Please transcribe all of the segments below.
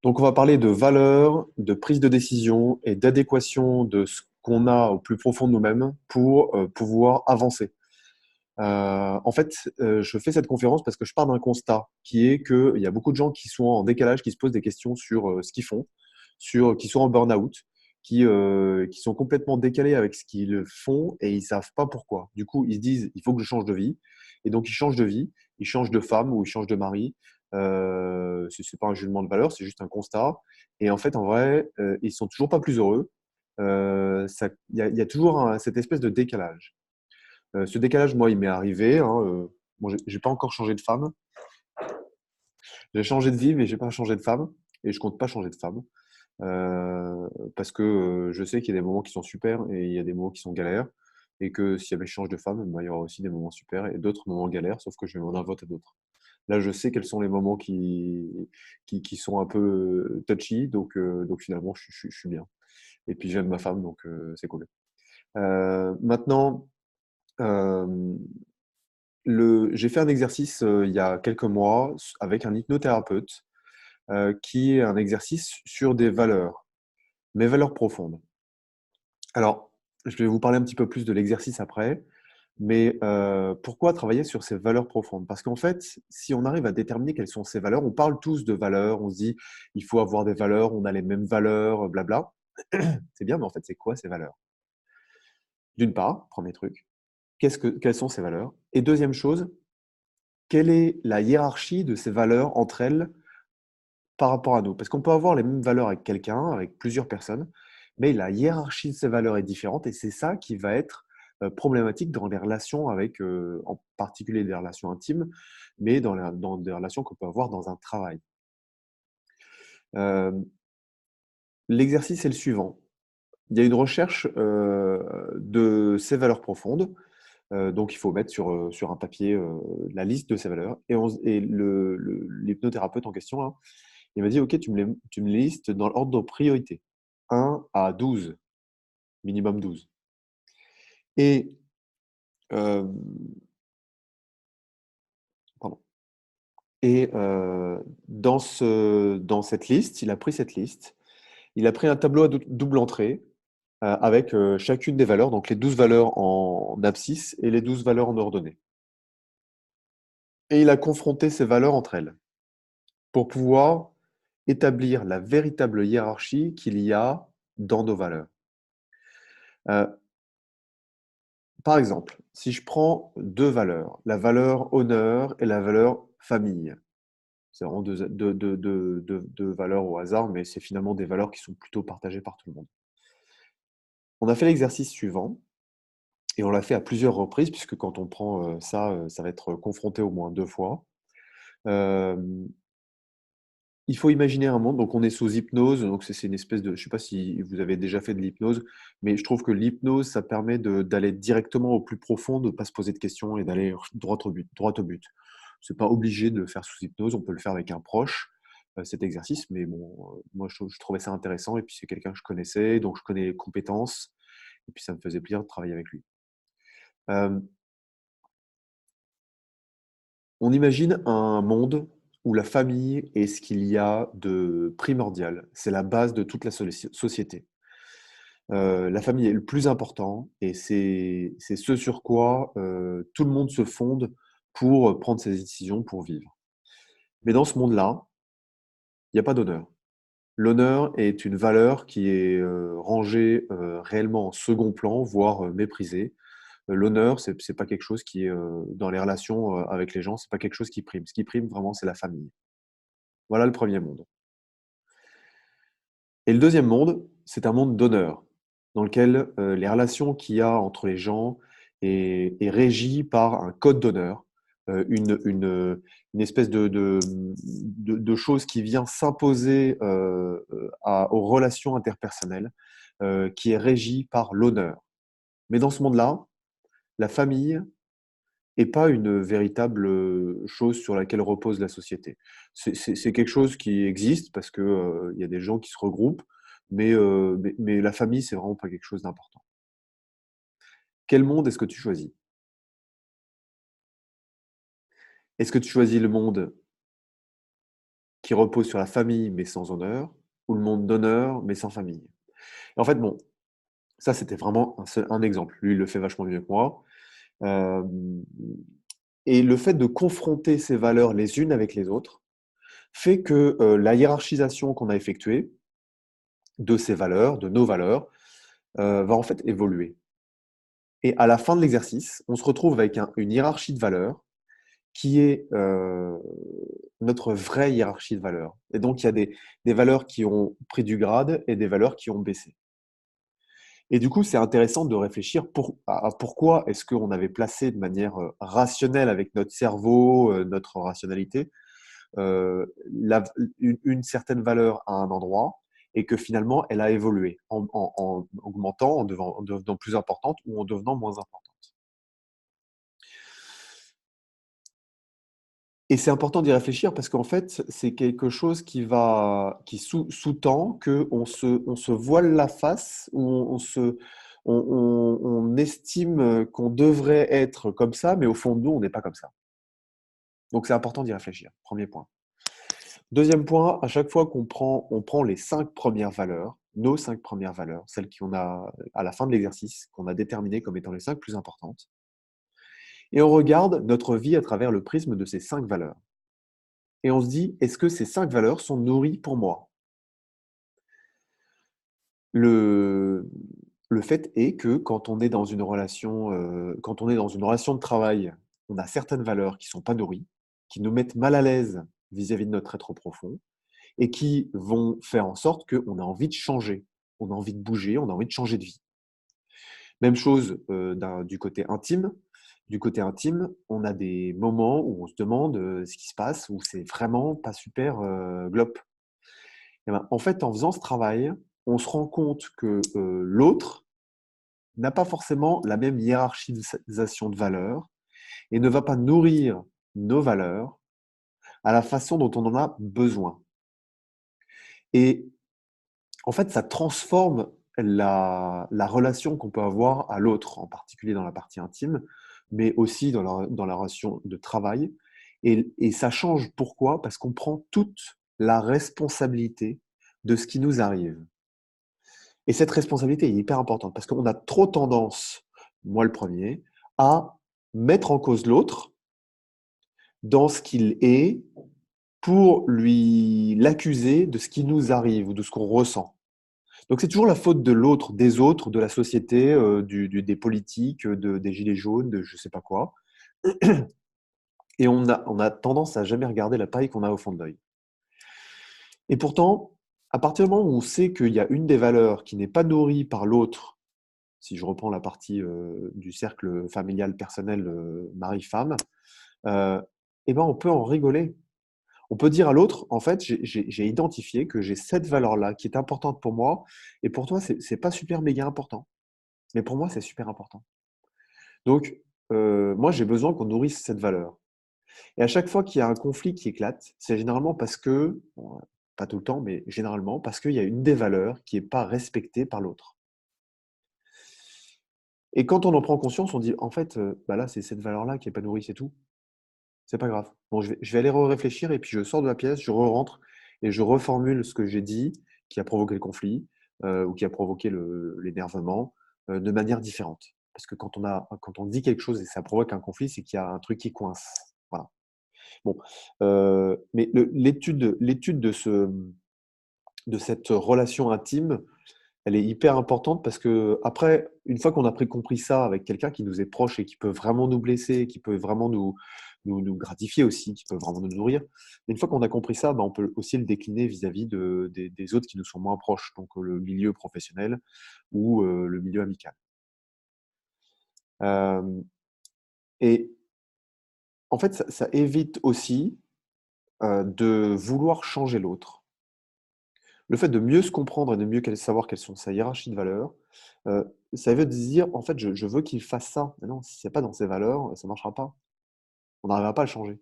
Donc, on va parler de valeur, de prise de décision et d'adéquation de ce qu'on a au plus profond de nous-mêmes pour pouvoir avancer. En fait, je fais cette conférence parce que je pars d'un constat qui est qu'il y a beaucoup de gens qui sont en décalage, qui se posent des questions sur ce qu'ils font, qui sont en burn-out, qui sont complètement décalés avec ce qu'ils font et ils savent pas pourquoi. Du coup, ils se disent, il faut que je change de vie. Et donc, ils changent de vie, ils changent de femme ou ils changent de mari. C'est pas un jugement de valeur, c'est juste un constat. Et en fait, en vrai, ils sont toujours pas plus heureux. Il y a toujours cette espèce de décalage. Ce décalage, moi, il m'est arrivé, hein, bon, j'ai pas encore changé de femme. J'ai changé de vie, mais j'ai pas changé de femme. Et je compte pas changer de femme. Parce que je sais qu'il y a des moments qui sont super et il y a des moments qui sont galères. Et que si jamais je change de femme, bah, il y aura aussi des moments super et d'autres moments galères, sauf que je vais m'en inventer d'autres. Là, je sais quels sont les moments qui sont un peu touchy, donc finalement, je suis bien. Et puis j'aime ma femme, donc c'est cool. Maintenant, euh, j'ai fait un exercice il y a quelques mois avec un hypnothérapeute qui est un exercice sur des valeurs, mes valeurs profondes. Alors, je vais vous parler un petit peu plus de l'exercice après, mais pourquoi travailler sur ces valeurs profondes? Parce qu'en fait, si on arrive à déterminer quelles sont ces valeurs, on parle tous de valeurs, on se dit il faut avoir des valeurs, on a les mêmes valeurs, blabla. C'est bien, mais en fait, c'est quoi ces valeurs? D'une part, premier truc, quelles sont ces valeurs? Et deuxième chose, quelle est la hiérarchie de ces valeurs entre elles par rapport à nous? Parce qu'on peut avoir les mêmes valeurs avec quelqu'un, avec plusieurs personnes, mais la hiérarchie de ces valeurs est différente et c'est ça qui va être problématique dans les relations avec, en particulier des relations intimes, mais dans des relations qu'on peut avoir dans un travail. Euh, L'exercice est le suivant. Il y a une recherche de ces valeurs profondes. Donc, il faut mettre sur un papier la liste de ces valeurs. Et l'hypnothérapeute en question, là, il m'a dit, OK, tu me les listes dans l'ordre de priorité. 1 à 12, minimum 12. Et, euh, pardon. Et dans cette liste, il a pris cette liste, il a pris un tableau à double entrée avec chacune des valeurs, donc les 12 valeurs en abscisse et les 12 valeurs en ordonnée. Et il a confronté ces valeurs entre elles pour pouvoir établir la véritable hiérarchie qu'il y a dans nos valeurs. Euh, Par exemple, si je prends deux valeurs, la valeur honneur et la valeur famille, c'est vraiment deux valeurs au hasard, mais c'est finalement des valeurs qui sont plutôt partagées par tout le monde. On a fait l'exercice suivant, et on l'a fait à plusieurs reprises, puisque quand on prend ça, ça va être confronté au moins 2 fois. Euh, Il faut imaginer un monde, donc on est sous hypnose, donc c'est une espèce de, je sais pas si vous avez déjà fait de l'hypnose, mais je trouve que l'hypnose, ça permet d'aller directement au plus profond, de ne pas se poser de questions et d'aller droit au but, droit au but. C'est pas obligé de le faire sous hypnose, on peut le faire avec un proche, cet exercice, mais bon, moi je trouvais ça intéressant, et puis c'est quelqu'un que je connaissais, donc je connais les compétences, et puis ça me faisait plaisir de travailler avec lui. Euh, on imagine un monde où la famille est ce qu'il y a de primordial, c'est la base de toute la société. La famille est le plus important et c'est ce sur quoi tout le monde se fonde pour prendre ses décisions, pour vivre. Mais dans ce monde-là, il n'y a pas d'honneur. L'honneur est une valeur qui est rangée réellement en second plan, voire méprisée. L'honneur, c'est pas quelque chose qui est dans les relations avec les gens, c'est pas quelque chose qui prime. Ce qui prime vraiment, c'est la famille. Voilà le premier monde. Et le deuxième monde, c'est un monde d'honneur, dans lequel les relations qu'il y a entre les gens est régie par un code d'honneur, une espèce de chose qui vient s'imposer aux relations interpersonnelles, qui est régie par l'honneur. Mais dans ce monde-là, la famille n'est pas une véritable chose sur laquelle repose la société. C'est quelque chose qui existe parce que, il y a des gens qui se regroupent, mais la famille, c'est vraiment pas quelque chose d'important. Quel monde est-ce que tu choisis? Est-ce que tu choisis le monde qui repose sur la famille mais sans honneur, ou le monde d'honneur mais sans famille. Et en fait, bon, ça c'était vraiment un exemple. Lui, il le fait vachement mieux que moi. Hem Et le fait de confronter ces valeurs les unes avec les autres fait que, la hiérarchisation qu'on a effectuée de ces valeurs, de nos valeurs, va en fait évoluer. Et à la fin de l'exercice, on se retrouve avec une hiérarchie de valeurs qui est, notre vraie hiérarchie de valeurs. Et donc il y a des valeurs qui ont pris du grade et des valeurs qui ont baissé. Et du coup, c'est intéressant de réfléchir à pourquoi est-ce qu'on avait placé de manière, rationnelle avec notre cerveau, notre rationalité, la une certaine valeur à un endroit et que finalement elle a évolué en augmentant, en devenant plus importante ou en devenant moins importante. Et c'est important d'y réfléchir parce qu'en fait, c'est quelque chose qui sous-tend qu'on se voile la face ou on estime, qu'on devrait être comme ça, mais au fond de nous, on n'est pas comme ça. Donc c'est important d'y réfléchir, premier point. Deuxième point, à chaque fois on prend les 5 premières valeurs, nos 5 premières valeurs, celles qu'on a à la fin de l'exercice, qu'on a déterminées comme étant les 5 plus importantes, et on regarde notre vie à travers le prisme de ces 5 valeurs. Et on se dit: «Est-ce que ces 5 valeurs sont nourries pour moi?» Le le fait est que quand on est dans une relation de travail, on a certaines valeurs qui sont pas nourries, qui nous mettent mal à l'aise vis-à-vis de notre être profond et qui vont faire en sorte qu'on a envie de changer, on a envie de bouger, on a envie de changer de vie. Même chose, du côté intime. Du côté intime, on a des moments où on se demande, ce qui se passe, où c'est vraiment pas super, glop. Et ben, en fait, en faisant ce travail, on se rend compte que, l'autre n'a pas forcément la même hiérarchisation de valeurs et ne va pas nourrir nos valeurs à la façon dont on en a besoin. Et en fait, ça transforme la relation qu'on peut avoir à l'autre, en particulier dans la partie intime, mais aussi dans la relation de travail. Et ça change pourquoi? Parce qu'on prend toute la responsabilité de ce qui nous arrive. Et cette responsabilité est hyper importante parce qu'on a trop tendance, moi le premier, à mettre en cause l'autre dans ce qu'il est pour l'accuser de ce qui nous arrive ou de ce qu'on ressent. Donc c'est toujours la faute de l'autre, des autres, de la société, des politiques, des gilets jaunes, de je sais pas quoi. Et on a tendance à jamais regarder la paille qu'on a au fond de l'œil. Et pourtant, à partir du moment où on sait qu'il y a une des valeurs qui n'est pas nourrie par l'autre, si je reprends la partie, du cercle familial personnel, mari-femme, heu, et ben, on peut en rigoler. On peut dire à l'autre: «En fait, j'ai identifié que j'ai cette valeur-là qui est importante pour moi et pour toi, c'est pas super méga important, mais pour moi, c'est super important. Donc, moi, j'ai besoin qu'on nourrisse cette valeur». Et à chaque fois qu'il y a un conflit qui éclate, c'est généralement parce que bon, pas tout le temps, mais généralement parce qu'il y a une des valeurs qui est pas respectée par l'autre. Et quand on en prend conscience, on dit: «En fait, bah, là, c'est cette valeur-là qui est pas nourrie, c'est tout. C'est pas grave. Bon, je vais aller réfléchir et puis je sors de la pièce, je rentre et je reformule ce que j'ai dit, qui a provoqué le conflit, ou qui a provoqué l'énervement, de manière différente. Parce que quand on dit quelque chose et ça provoque un conflit, c'est qu'il y a un truc qui coince. Voilà. Bon, mais l'étude de cette relation intime, elle est hyper importante parce qu'après, une fois qu'on a compris ça avec quelqu'un qui nous est proche et qui peut vraiment nous blesser, qui peut vraiment nous gratifier aussi, qui peut vraiment nous nourrir. Une fois qu'on a compris ça, bah, on peut aussi le décliner vis-à-vis des autres qui nous sont moins proches, donc le milieu professionnel ou le milieu amical. Hem Et en fait, ça évite aussi, de vouloir changer l'autre. Le fait de mieux se comprendre et de mieux savoir quelles sont sa hiérarchie de valeurs, ça veut dire: «En fait, je veux qu'il fasse ça». Mais non, si c'est pas dans ses valeurs, ça marchera pas. On n'arrivera pas à le changer.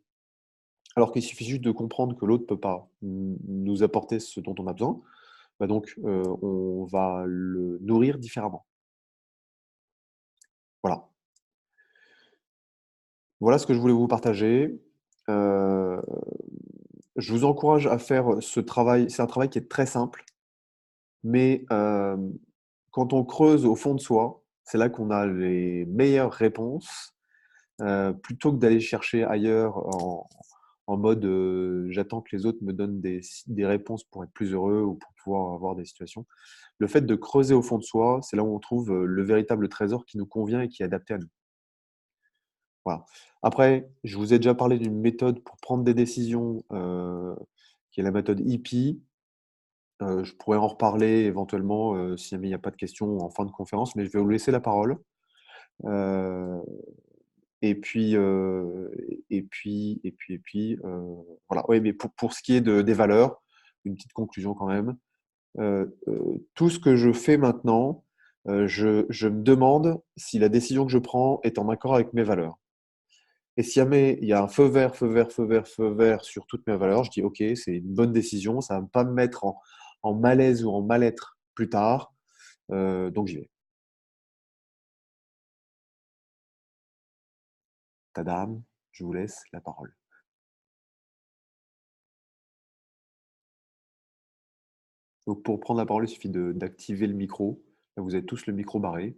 Alors qu'il suffit juste de comprendre que l'autre peut pas nous apporter ce dont on a besoin, bah, donc on va le nourrir différemment. Voilà. Voilà ce que je voulais vous partager. Heu, je vous encourage à faire ce travail. C'est un travail qui est très simple, mais quand on creuse au fond de soi, c'est là qu'on a les meilleures réponses, plutôt que d'aller chercher ailleurs en mode, j'attends que les autres me donnent des réponses pour être plus heureux ou pour pouvoir avoir des situations. Le fait de creuser au fond de soi, c'est là où on trouve, le véritable trésor qui nous convient et qui est adapté à nous. Voilà. Après, je vous ai déjà parlé d'une méthode pour prendre des décisions, qui est la méthode IPI. Je pourrais en reparler éventuellement, si jamais il n'y a pas de questions en fin de conférence, mais je vais vous laisser la parole. Heu et puis, voilà. Oui, mais pour ce qui est des valeurs, une petite conclusion quand même. Tout ce que je fais maintenant, je me demande si la décision que je prends est en accord avec mes valeurs. Et si jamais il y a un feu vert, feu vert, feu vert, feu vert sur toutes mes valeurs, je dis: «OK, c'est une bonne décision, ça va pas me mettre en malaise ou en mal-être plus tard, donc j'y vais». Tadam, je vous laisse la parole. Donc pour prendre la parole, il suffit d'activer le micro. Là, vous avez tous le micro barré,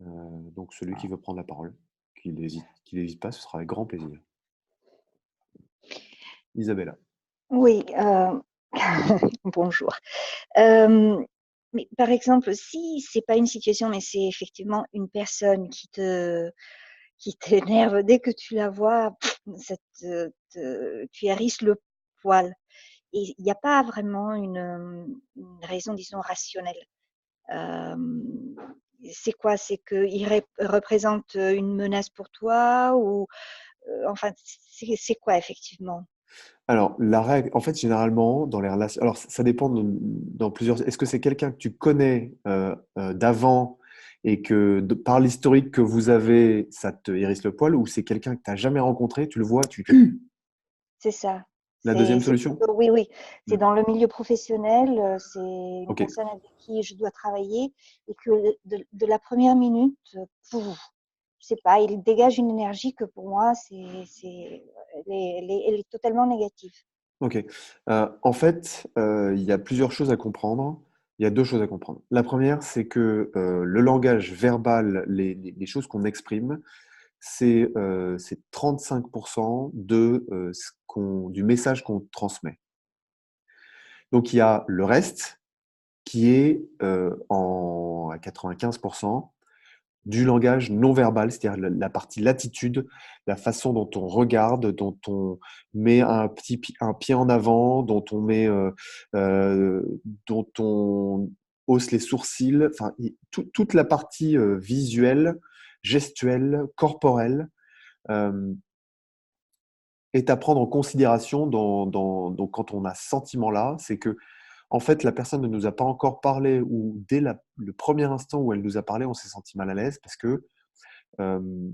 donc celui qui veut prendre la parole, qu'il hésite pas, ce sera avec grand plaisir. Isabella. Oui, bonjour. Hem, mais par exemple, si c'est pas une situation, mais c'est effectivement une personne qui t'énerve dès que tu la vois, ça tu hérisses le poil et il y a pas vraiment une raison, disons, rationnelle. Hem, c'est quoi? C'est qu'il représente, une menace pour toi ou, enfin, c'est quoi effectivement? Alors, la règle, en fait, généralement, dans les relations, alors ça dépend dans plusieurs. Est-ce que c'est quelqu'un que tu connais d'avant et que par l'historique que vous avez, ça te hérisse le poil, ou c'est quelqu'un que tu n'as jamais rencontré, tu le vois, tu. C'est ça. La deuxième C'est solution? plutôt oui, oui, c'est Hmm. dans le milieu professionnel, c'est une Ok, personne avec qui je dois travailler et que de la première minute, pouf, je sais pas, il dégage une énergie que pour moi elle est totalement négative. ok. En fait, il y a plusieurs choses à comprendre. Il y a deux choses à comprendre. La première, c'est que le langage verbal, les choses qu'on exprime, c'est 35% du message qu'on transmet. Donc il y a le reste qui est à 95% du langage non verbal, c'est-à-dire la partie l'attitude, la façon dont on regarde, dont on met un pied en avant, euh, dont on hausse les sourcils, enfin toute la partie visuelle, gestuelle, corporelle. euh, est à prendre en considération donc quand on a ce sentiment-là, c'est que en fait, la personne ne nous a pas encore parlé ou dès le premier instant où elle nous a parlé, on s'est senti mal à l'aise hem,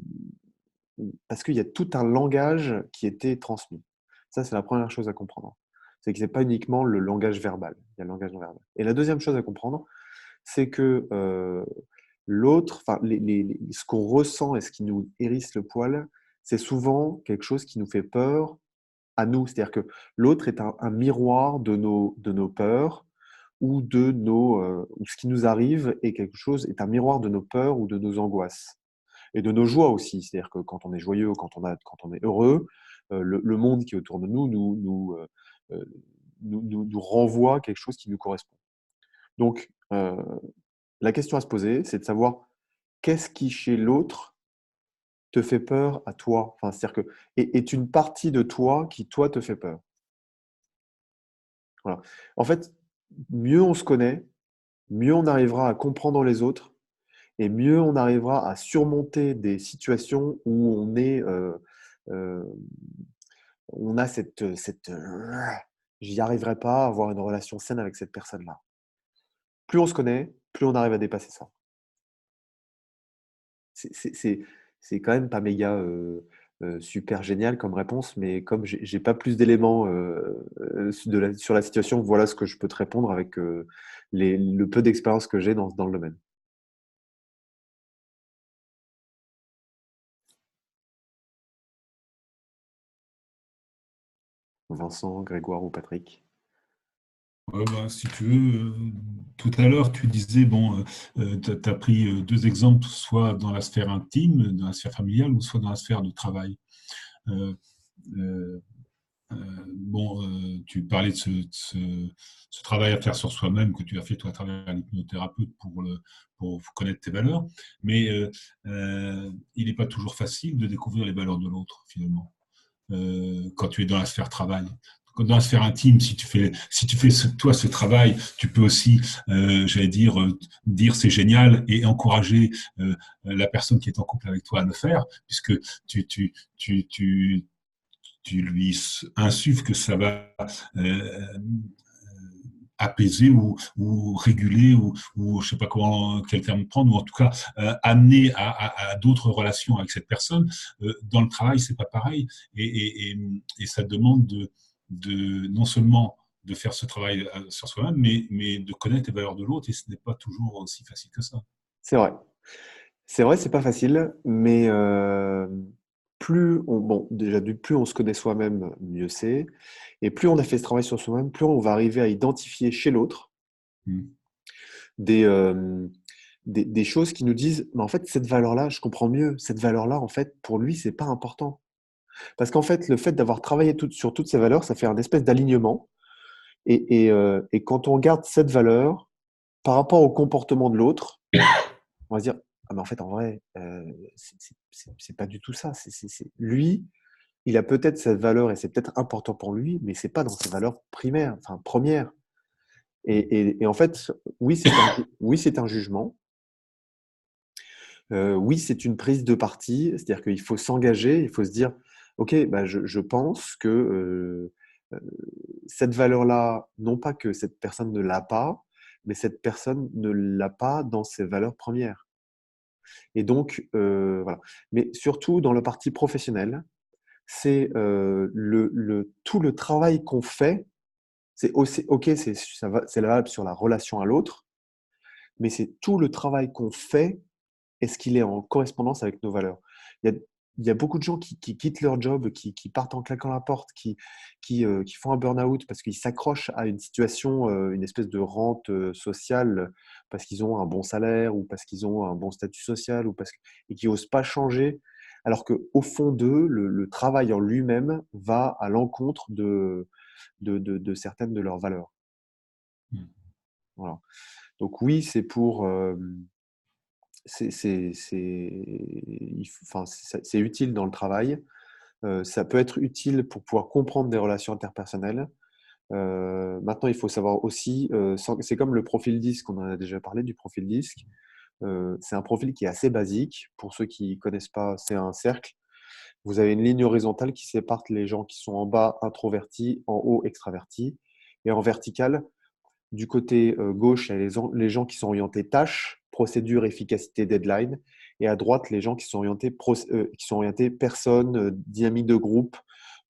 parce qu'il y a tout un langage qui était transmis. Ça, c'est la première chose à comprendre. C'est que c'est pas uniquement le langage verbal, il y a le langage non verbal. Et la deuxième chose à comprendre, c'est que, l'autre, enfin ce qu'on ressent et ce qui nous hérisse le poil, c'est souvent quelque chose qui nous fait peur à nous. C'est-à-dire que l'autre est un miroir de nos peurs ou ou ce qui nous arrive est quelque chose est un miroir de nos peurs ou de nos angoisses et de nos joies aussi. C'est-à-dire que quand on est joyeux, quand on est heureux, le monde qui est autour de heu, nous renvoie quelque chose qui nous correspond. Donc, la question à se poser, c'est de savoir qu'est-ce qui chez l'autre te fait peur à toi? Enfin, c'est-à-dire que est une partie de toi qui, toi, te fait peur? Voilà. En fait, mieux on se connaît, mieux on arrivera à comprendre les autres et mieux on arrivera à surmonter des situations où heu, on a «J'y arriverai pas à avoir une relation saine avec cette personne-là». Plus on se connaît, plus on arrive à dépasser ça. C'est quand même pas méga, super génial comme réponse, mais comme j'ai pas plus d'éléments, sur la situation, voilà ce que je peux te répondre avec, le peu d'expérience que j'ai dans le domaine. Vincent, Grégoire ou Patrick? Ouais, bah, si tu veux, tout à l'heure, tu disais, bon, tu as pris deux exemples, soit dans la sphère intime, dans la sphère familiale, ou soit dans la sphère de travail. Euh, euh, bon, tu parlais de ce travail à faire sur soi-même que tu as fait toi à travers l'hypnothérapeute pour connaître tes valeurs, mais il n'est pas toujours facile de découvrir les valeurs de l'autre finalement quand tu es dans la sphère travail. Dans la sphère intime, si tu fais toi ce travail, tu peux aussi, j'allais dire c'est génial et encourager la personne qui est en couple avec toi à le faire, puisque tu, tu lui insuffles que ça va euh, apaiser ou réguler ou je sais pas comment quel terme prendre ou en tout cas amener à d'autres relations avec cette personne. Dans le travail, c'est pas pareil et ça demande de non seulement de faire ce travail sur soi-même, mais de connaître les valeurs de l'autre et ce n'est pas toujours aussi facile que ça. C'est vrai. C'est vrai, c'est pas facile, mais bon, déjà, plus on se connaît soi-même, mieux c'est. Et plus on a fait ce travail sur soi-même, plus on va arriver à identifier chez l'autre Mm. des, euh, des choses qui nous disent, mais en fait, cette valeur-là, je comprends mieux. Cette valeur-là, en fait, pour lui, c'est pas important. Parce qu'en fait, le fait d'avoir travaillé sur toutes ces valeurs, ça fait un espèce d'alignement. Et quand on garde cette valeur par rapport au comportement de l'autre, on va se dire, ah, mais en fait, en vrai, c'est pas du tout ça. Lui, il a peut-être cette valeur et c'est peut-être important pour lui, mais c'est pas dans ses valeurs primaires, enfin premières. Et en fait, oui, c'est un jugement. Oui, c'est une prise de parti. C'est-à-dire qu'il faut s'engager, il faut se dire, OK, bah, je pense que euh, cette valeur-là, non pas que cette personne ne l'a pas, mais cette personne ne l'a pas dans ses valeurs premières. Et donc, voilà. Mais surtout dans le parti professionnel, c'est tout le travail qu'on fait. C'est aussi, ok, c'est valable sur la relation à l'autre, mais c'est tout le travail qu'on fait. Est-ce qu'il est en correspondance avec nos valeurs? Il y a, il y a beaucoup de gens qui quittent leur job, qui partent en claquant la porte, qui font un burn-out parce qu'ils s'accrochent à une situation, une espèce de rente sociale, parce qu'ils ont un bon salaire ou parce qu'ils ont un bon statut social et qui n'osent pas changer, alors qu'au fond d'eux, le travail en lui-même va à l'encontre de certaines de leurs valeurs. Mm. Voilà. Donc oui, enfin, c'est utile dans le travail. Ça peut être utile pour pouvoir comprendre des relations interpersonnelles. Maintenant, il faut savoir aussi, c'est comme le profil DISC, on en a déjà parlé du profil DISC. C'est un profil qui est assez basique. Pour ceux qui ne connaissent pas, c'est un cercle. Vous avez une ligne horizontale qui sépare les gens qui sont en bas, introvertis, en haut, extravertis. Et en vertical, du côté gauche, il y a les gens qui sont orientés tâches, procédure, efficacité, deadline. Et à droite, les gens qui sont qui sont orientés personnes, dynamique de groupe,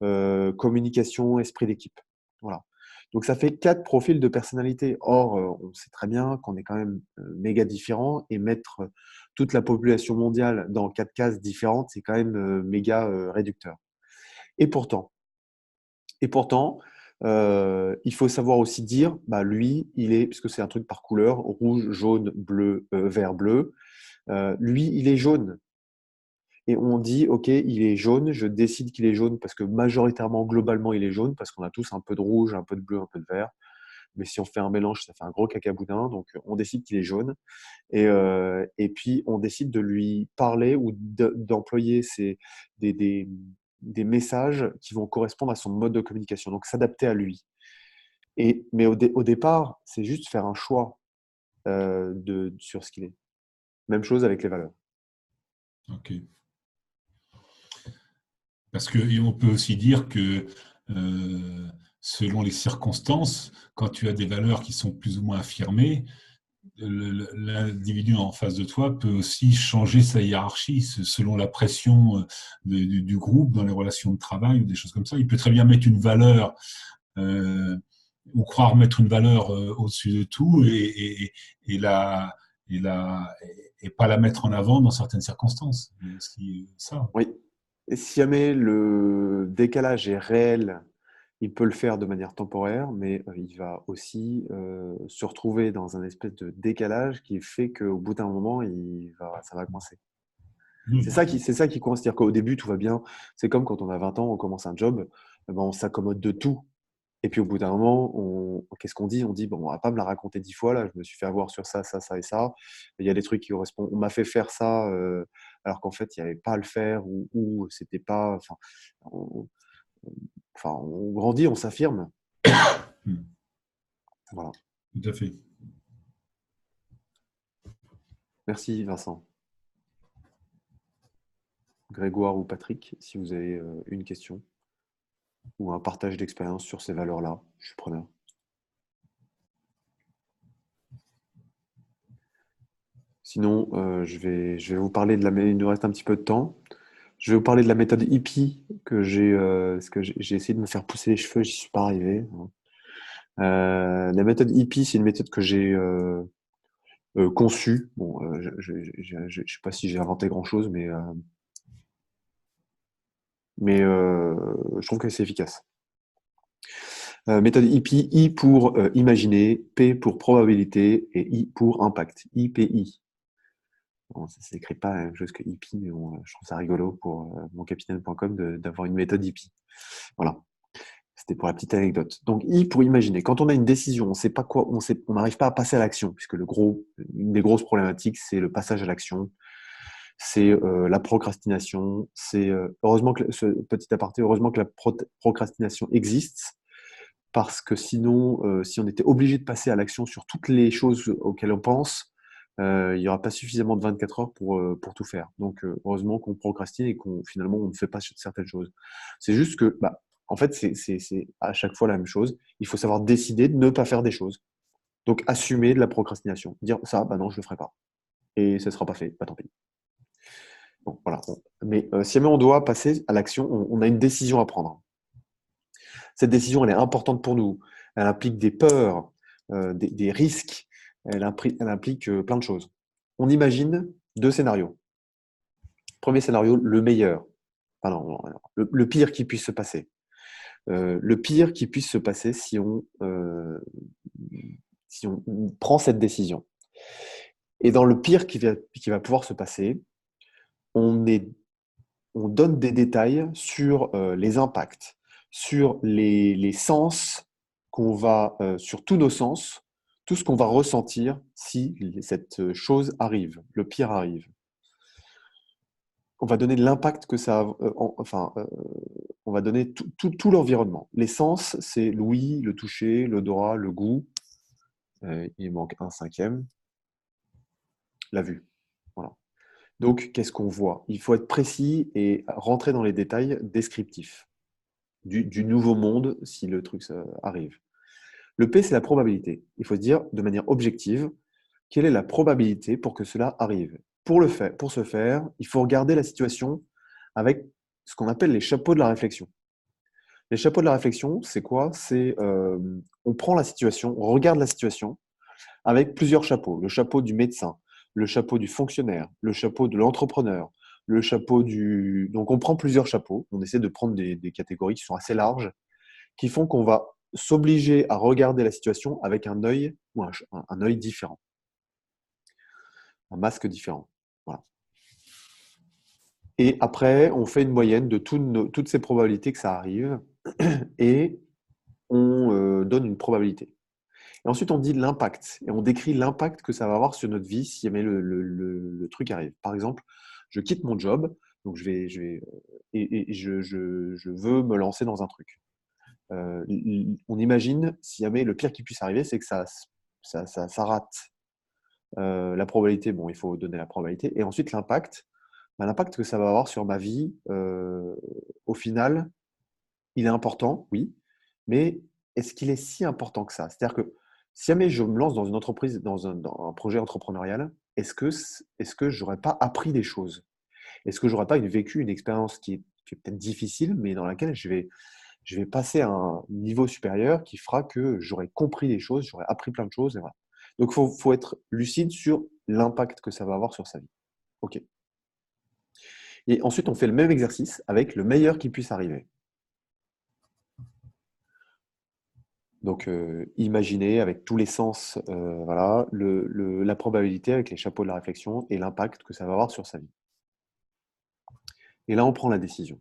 communication, esprit d'équipe. Voilà. Donc ça fait 4 profils de personnalité. Or, on sait très bien qu'on est quand même méga différents et mettre toute la population mondiale dans 4 cases différentes, c'est quand même méga réducteur. Et pourtant, il faut savoir aussi dire, bah, lui, puisque c'est un truc par couleur, rouge, jaune, bleu, vert, bleu, lui, il est jaune. Et on dit, OK, il est jaune, je décide qu'il est jaune parce que majoritairement, globalement, il est jaune, parce qu'on a tous un peu de rouge, un peu de bleu, un peu de vert. Mais si on fait un mélange, ça fait un gros cacaboudin. Donc, on décide qu'il est jaune. Et puis, on décide de lui parler ou d'employer des, des, des messages qui vont correspondre à son mode de communication, donc s'adapter à lui. Mais au départ, c'est juste faire un choix sur ce qu'il est. Même chose avec les valeurs. Ok. Parce qu'on peut aussi dire que selon les circonstances, quand tu as des valeurs qui sont plus ou moins affirmées, l'individu en face de toi peut aussi changer sa hiérarchie selon la pression du groupe dans les relations de travail ou des choses comme ça. Il peut très bien mettre une valeur euh, ou croire mettre une valeur au-dessus de tout et, la, et, la, et pas la mettre en avant dans certaines circonstances. Ça. Oui. Et si jamais le décalage est réel il peut le faire de manière temporaire, mais il va aussi se retrouver dans un espèce de décalage qui fait qu'au bout d'un moment, ça va coincer. C'est ça qui, Mhm. c'est ça qui coince. C'est-à-dire qu'au début, tout va bien. C'est comme quand on a 20 ans, on commence un job, eh ben, on s'accommode de tout. Et puis au bout d'un moment, qu'est-ce qu'on dit? On dit, bon, on va pas me la raconter 10 fois, là, je me suis fait avoir sur ça, ça, ça et ça. Il y a des trucs qui correspondent. On m'a fait faire ça, alors qu'en fait, il n'y avait pas à le faire, ou c'était pas. On, on grandit, on s'affirme. Mhm. Voilà. Tout à fait. Merci Vincent. Grégoire ou Patrick, si vous avez une question ou un partage d'expérience sur ces valeurs-là, je suis preneur. Sinon, je vais vous parler il nous reste un petit peu de temps. Je vais vous parler de la méthode hippie parce que j'ai essayé de me faire pousser les cheveux, j'y suis pas arrivé. La méthode hippie, c'est une méthode que j'ai conçue. Bon, je sais pas si j'ai inventé grand-chose, mais je trouve que c'est efficace. Méthode hippie, I pour imaginer, P pour probabilité et I pour impact. IPI. Bon, ça s'écrit pas la même chose que hippie, mais bon, je trouve ça rigolo pour moncapitaine.com d'avoir une méthode hippie. Voilà. C'était pour la petite anecdote. Donc, I pour imaginer. Quand on a une décision, on sait pas quoi, on n'arrive pas à passer à l'action, puisque une des grosses problématiques, c'est le passage à l'action, c'est la procrastination. C'est heureusement que ce petit aparté, heureusement que la procrastination existe, parce que sinon, si on était obligé de passer à l'action sur toutes les choses auxquelles on pense, il n'y aura pas suffisamment de 24 heures pour tout faire. Donc, heureusement qu'on procrastine et finalement, on ne fait pas certaines choses. C'est juste que, bah, en fait, c'est à chaque fois la même chose. Il faut savoir décider de ne pas faire des choses. Donc, assumer de la procrastination. Dire ça, bah non, je ne le ferai pas. Et ça ne sera pas fait, bah tant pis. Bon, voilà. Mais si jamais on doit passer à l'action, on a une décision à prendre. Cette décision, elle est importante pour nous. Elle implique des peurs, des risques. Elle implique plein de choses. On imagine 2 scénarios. Premier scénario, le meilleur. Pardon, non, le pire qui puisse se passer. Le pire qui puisse se passer si on prend cette décision. Et dans le pire qui va pouvoir se passer, on donne des détails sur les impacts, sur les sens sur tous nos sens, tout ce qu'on va ressentir si cette chose arrive, le pire arrive. On va donner l'impact que ça a, on va donner tout l'environnement. Les sens, c'est l'ouïe, le toucher, l'odorat, le goût. Il manque un cinquième, la vue. Voilà. Donc, qu'est-ce qu'on voit? Il faut être précis et rentrer dans les détails descriptifs du nouveau monde si le truc arrive. Le P, c'est la probabilité. Il faut se dire de manière objective, quelle est la probabilité pour que cela arrive? Pour ce faire, il faut regarder la situation avec ce qu'on appelle les chapeaux de la réflexion. Les chapeaux de la réflexion, c'est quoi? On prend la situation, on regarde la situation avec plusieurs chapeaux. Le chapeau du médecin, le chapeau du fonctionnaire, le chapeau de l'entrepreneur, le chapeau du... Donc on prend plusieurs chapeaux, on essaie de prendre des catégories qui sont assez larges, qui font qu'on va s'obliger à regarder la situation avec un œil ou un œil différent, un masque différent. Voilà. Et après, on fait une moyenne de toutes ces probabilités que ça arrive et on donne une probabilité. Et ensuite, on dit l'impact et on décrit l'impact que ça va avoir sur notre vie si jamais le truc arrive. Par exemple, je quitte mon job, donc je veux me lancer dans un truc. On imagine, si jamais le pire qui puisse arriver, c'est que ça rate. La probabilité, bon, il faut donner la probabilité. Et ensuite, l'impact. Ben, l'impact que ça va avoir sur ma vie, au final, il est important, oui, mais est-ce qu'il est si important que ça? C'est-à-dire que si jamais je me lance dans une entreprise, dans un projet entrepreneurial, est-ce que je n'aurais pas appris des choses? Est-ce que je n'aurais pas vécu une expérience qui est peut-être difficile, mais dans laquelle je vais passer à un niveau supérieur qui fera que j'aurai compris des choses, j'aurai appris plein de choses. Et voilà. Donc, faut être lucide sur l'impact que ça va avoir sur sa vie. OK. Et ensuite, on fait le même exercice avec le meilleur qui puisse arriver. Donc, imaginez avec tous les sens, voilà, la probabilité avec les chapeaux de la réflexion et l'impact que ça va avoir sur sa vie. Et là, on prend la décision.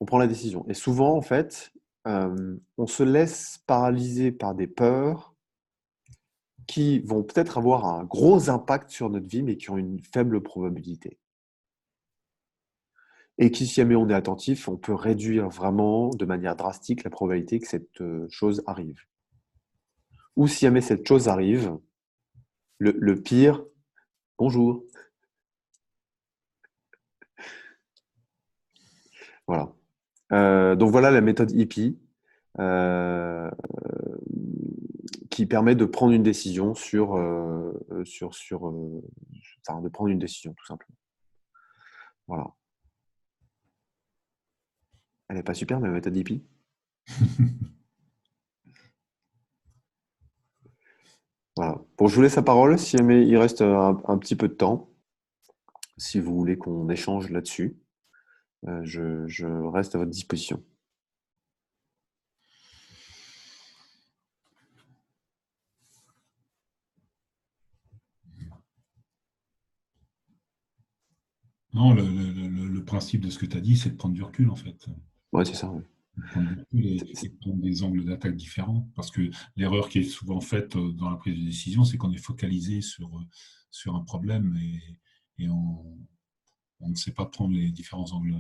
On prend la décision. Et souvent, en fait, on se laisse paralyser par des peurs qui vont peut-être avoir un gros impact sur notre vie, mais qui ont une faible probabilité. Et qui, si jamais on est attentif, on peut réduire vraiment de manière drastique la probabilité que cette chose arrive. Ou si jamais cette chose arrive, le pire, bonjour. Voilà. Donc voilà la méthode hippie qui permet de prendre une décision enfin, de prendre une décision tout simplement. Voilà. Elle n'est pas super la méthode hippie? Voilà. Bon, je vous laisse la parole si jamais il reste un petit peu de temps, si vous voulez qu'on échange là-dessus. Je reste à votre disposition. Non, le principe de ce que tu as dit, c'est de prendre du recul, en fait. Ouais, c'est ça. Ouais. De prendre du recul et de prendre des angles d'attaque différents. Parce que l'erreur qui est souvent faite dans la prise de décision, c'est qu'on est focalisé sur un problème et on ne sait pas prendre les différents angles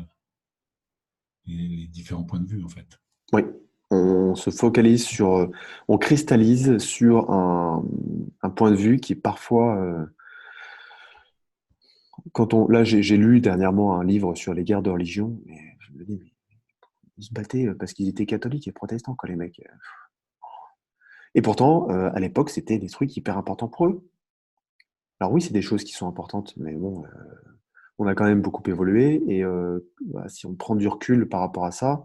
et les différents points de vue, en fait. Oui, on se focalise sur, on cristallise sur un point de vue qui est parfois, là j'ai lu dernièrement un livre sur les guerres de religion, et je me dis, mais ils se battaient parce qu'ils étaient catholiques et protestants, quoi, les mecs. Et pourtant, à l'époque, c'était des trucs hyper importants pour eux. Alors oui, c'est des choses qui sont importantes, mais bon, on a quand même beaucoup évolué, et si on prend du recul par rapport à ça,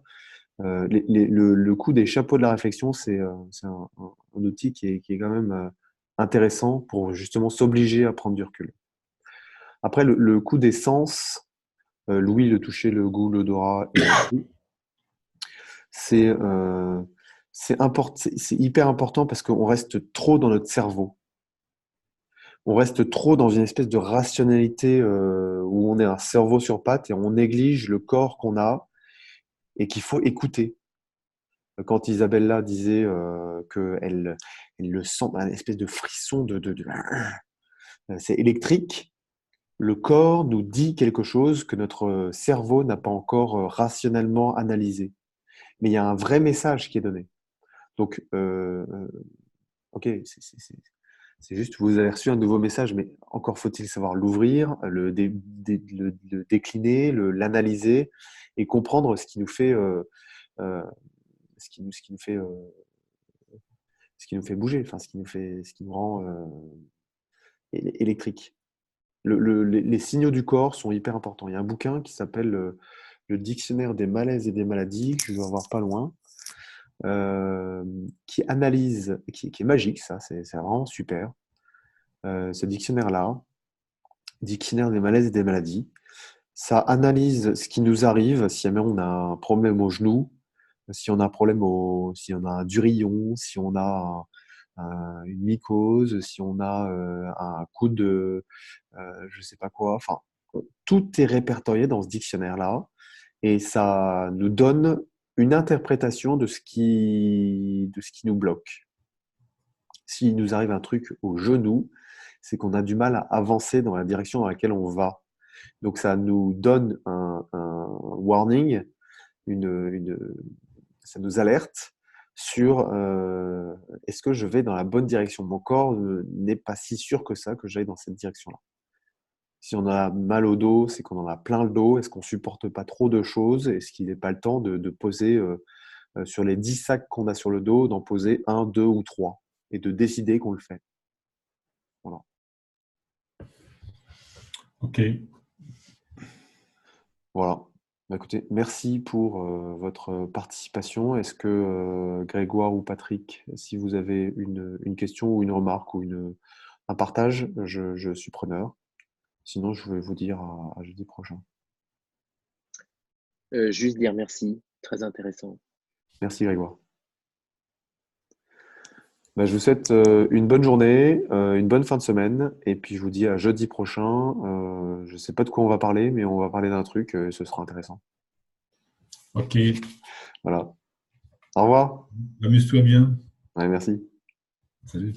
le coup des chapeaux de la réflexion, c'est un outil qui est quand même intéressant pour justement s'obliger à prendre du recul. Après, le coup des sens, l'ouïe, le toucher, le goût, l'odorat et le goût, c'est hyper important parce qu'on reste trop dans notre cerveau. On reste trop dans une espèce de rationalité où on est un cerveau sur pattes et on néglige le corps qu'on a et qu'il faut écouter. Quand Isabella disait qu'elle le sent, une espèce de frisson c'est électrique, le corps nous dit quelque chose que notre cerveau n'a pas encore rationnellement analysé. Mais il y a un vrai message qui est donné. Donc, ok, c'est juste, vous avez reçu un nouveau message, mais encore faut-il savoir l'ouvrir, le décliner, l'analyser et comprendre ce qui nous fait, ce qui nous fait ce qui nous fait bouger, enfin, ce qui nous rend électrique. Les signaux du corps sont hyper importants. Il y a un bouquin qui s'appelle Le dictionnaire des malaises et des maladies, que je dois avoir pas loin, qui analyse, qui est magique, ça, c'est vraiment super. Ce dictionnaire-là, dictionnaire des malaises et des maladies, ça analyse ce qui nous arrive si jamais on a un problème au genou, si on a un problème si on a un durillon, si on a une mycose, si on a un coup de je sais pas quoi. Enfin, tout est répertorié dans ce dictionnaire-là et ça nous donne une interprétation de ce qui nous bloque. S'il nous arrive un truc au genou, c'est qu'on a du mal à avancer dans la direction dans laquelle on va. Donc ça nous donne un warning, ça nous alerte sur est-ce que je vais dans la bonne direction. Mon corps n'est pas si sûr que ça, que j'aille dans cette direction-là. Si on a mal au dos, c'est qu'on en a plein le dos. Est-ce qu'on supporte pas trop de choses? Est-ce qu'il n'est pas le temps de poser sur les 10 sacs qu'on a sur le dos, d'en poser 1, 2 ou 3 et de décider qu'on le fait? Voilà. Ok. Voilà. Bah, écoutez, merci pour votre participation. Est-ce que Grégoire ou Patrick, si vous avez une question ou une remarque ou un partage, je suis preneur. Sinon, je vais vous dire à jeudi prochain. Juste dire merci, très intéressant. Merci Grégoire. Bah, je vous souhaite une bonne journée, une bonne fin de semaine, et puis je vous dis à jeudi prochain. Je ne sais pas de quoi on va parler, mais on va parler d'un truc, ce sera intéressant. Ok, Voilà. Au revoir. amuse-toi bien. Ouais, merci. Salut.